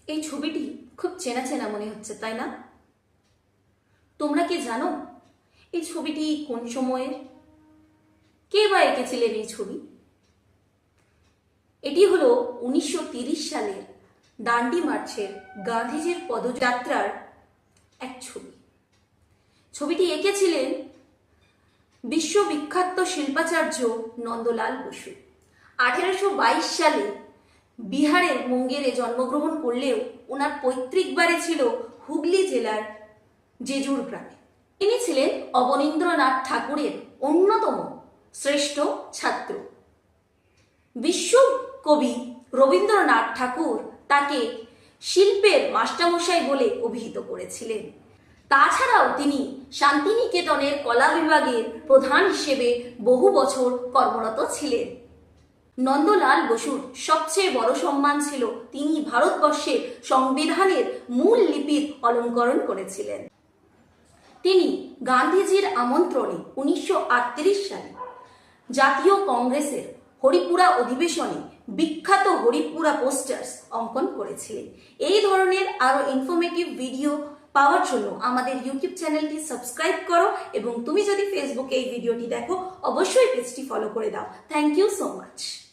এই ছবিটি খুব চেনা চেনা মনে হচ্ছে, তাই না? তোমরা কি জানো এই ছবিটি কোন সময়ের? কে বা এঁকেছিলেন এই ছবি? এটি হলো 1930 সালের ডান্ডি মার্চের গান্ধীজির পদযাত্রার এক ছবি। ছবিটি এঁকেছিলেন বিশ্ববিখ্যাত শিল্পাচার্য নন্দলাল বসু। 1822 সালে বিহারের মুঙ্গেরে জন্মগ্রহণ করলেও ওনার পৈতৃক বাড়ি ছিল হুগলি জেলার জেজুর গ্রামে। তিনি ছিলেন অবনীন্দ্রনাথ ঠাকুরের অন্যতম শ্রেষ্ঠ ছাত্র। বিশ্বকবি রবীন্দ্রনাথ ঠাকুর তাকে শিল্পের মাস্টারমশাই বলে অভিহিত করেছিলেন। তাছাড়াও তিনি শান্তিনিকেতনের কলা বিভাগের প্রধান হিসেবে বহু বছর কর্মরত ছিলেন। নন্দলাল বসুর সবচেয়ে বড় সম্মান ছিল তিনি ভারতবর্ষের সংবিধানের মূল লিপির অলঙ্করণ করেছিলেন। তিনি গান্ধীজির আমন্ত্রণে 1938 সালে জাতীয় কংগ্রেসের হরিপুরা অধিবেশনে বিখ্যাত হরিপুরা পোস্টার্স অঙ্কন করেছিলেন। এই ধরনের আরো ইনফরমেটিভ ভিডিও পাওয়ার জন্য আমাদের ইউটিউব চ্যানেলটি সাবস্ক্রাইব করো এবং তুমি যদি ফেসবুকে এই ভিডিওটি দেখো অবশ্যই পেজটি ফলো করে দাও। Thank you so much.